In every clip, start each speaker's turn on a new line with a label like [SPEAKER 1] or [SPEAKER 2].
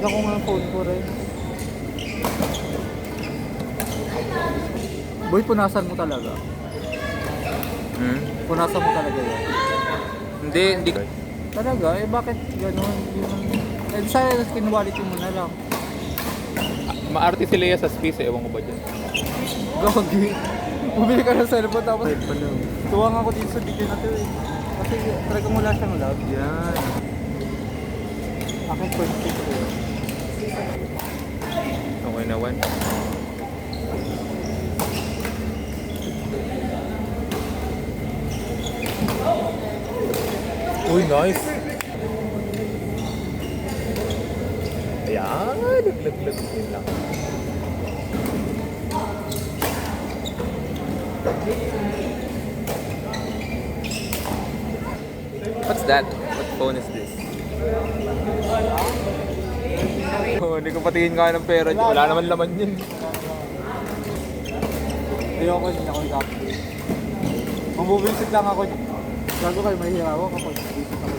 [SPEAKER 1] Tignan ko nga ang phone ko rin. Boy, punasan mo talaga. Punasan mo talaga yan.
[SPEAKER 2] Hindi.
[SPEAKER 1] Talaga? Eh bakit gano'n? Eh sa'yo, kinuwality mo na lang.
[SPEAKER 2] Maarte si Lea sa space eh, ewan ko ba dyan.
[SPEAKER 1] Gagi. Bumili ka ng cellphone tapos tuwang ako dito sa video na to eh. Kasi talagang wala siyang love. Yan. Akin first pick ko.
[SPEAKER 2] Okay na, one. Uy, nice! Ayan, naglag-lag din lang. What's that? What phone is this? Oh, hindi ko patingin nga ng pera. Wala naman laman yun.
[SPEAKER 1] Hindi ako i-copy. Mabubisit lang ako. Gago kayo, mahihira ako kapag visit ako.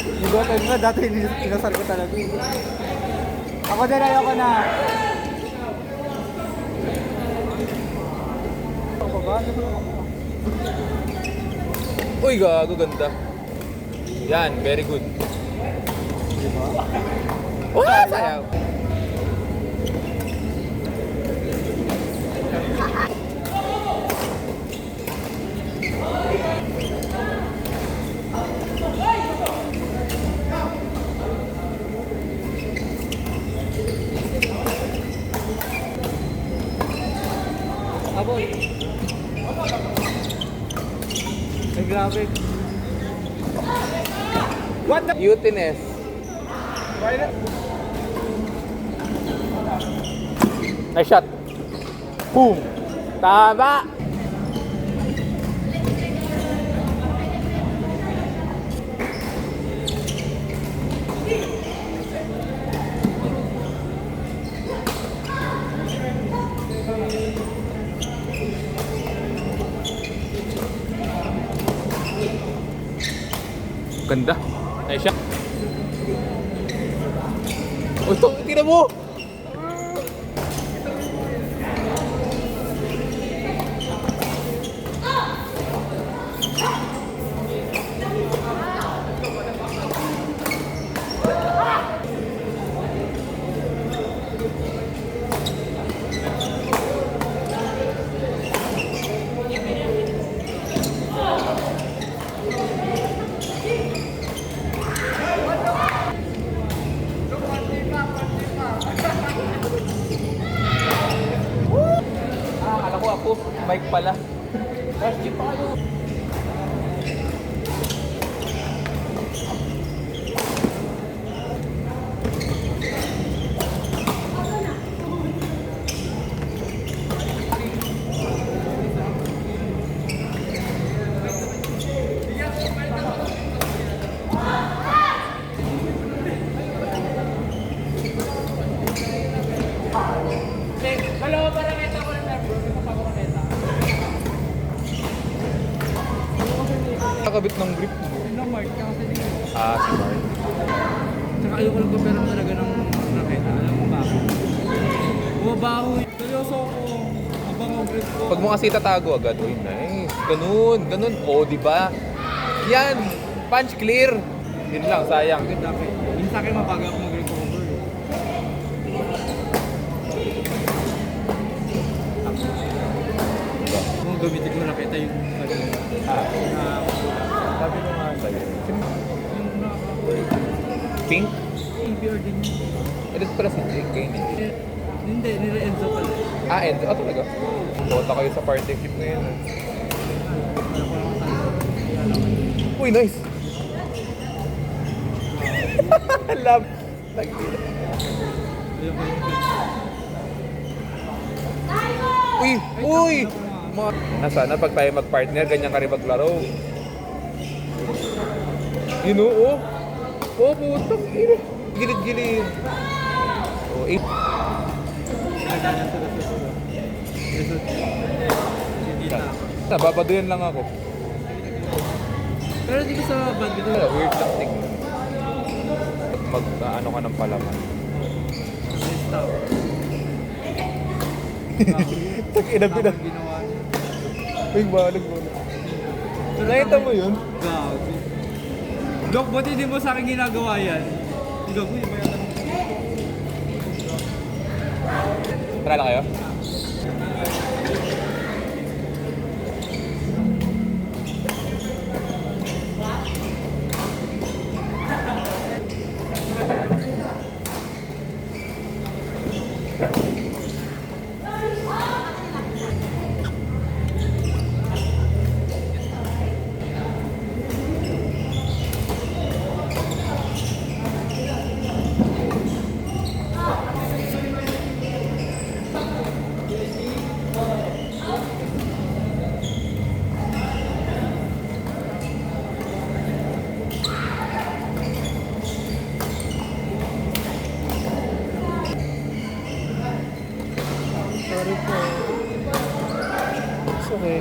[SPEAKER 1] Yung time nga, dati inasal ko talaga. Ako din, ayoko na. Ako ba?
[SPEAKER 2] Uy, gago, ganda. Yan, very good.
[SPEAKER 1] Diba?
[SPEAKER 2] Oh, sayaw!
[SPEAKER 1] Aboy. Ay, grabe.
[SPEAKER 2] What the? Cuteness.
[SPEAKER 1] Why not?
[SPEAKER 2] Nice shot. Boom! Tama! Ganda. Nice shot. Oh, ito, tingnan mo! Ako, bike pala. Rusty pa kayo. Nakabit ng grip mo.
[SPEAKER 1] Yung Mark, kasi din.
[SPEAKER 2] Ah, si Mark.
[SPEAKER 1] Tsaka ayoko lang pero talaga ng raketa. Alam mo bakit? Bumabaho eh. Seryoso ako. Abang ang grip ko.
[SPEAKER 2] Pag mo kasi tatago agad, uy, nice. Ganun. Oh, di ba? Yan, punch clear. Yun lang, sayang.
[SPEAKER 1] Bakit dapat? Yung sa akin mabaga ako mag-recover. Kung gamitin ko raketa yung
[SPEAKER 2] Sabi ko nga sa'yo. Pink?
[SPEAKER 1] yung PR din yun.
[SPEAKER 2] Ito pala si JK.
[SPEAKER 1] Hindi, nila Enzo pala.
[SPEAKER 2] Ah, Enzo. Ah, talaga? Bota kayo sa partnership ngayon. Uy, nice! Love! Uy! Sana pag tayo mag-partner, ganyan ka rin maglaro. Yun o, oh. Oh, putang ina. Gilid-gilid. Oh, Nababaduyan lang ako.
[SPEAKER 1] Pero dito sa badminton,
[SPEAKER 2] Weird lang tingnan. Mag-ano ka ng palaman.
[SPEAKER 1] tao.
[SPEAKER 2] Tag-ina
[SPEAKER 1] Tapos ginawa niya.
[SPEAKER 2] Uy, balag mo. Nakita mo yun?
[SPEAKER 1] Gago. Dok, ba't hindi mo sa akin ginagawa yan? Gago, yung ba yan?
[SPEAKER 2] Tara na kayo? Sorry po. It's okay.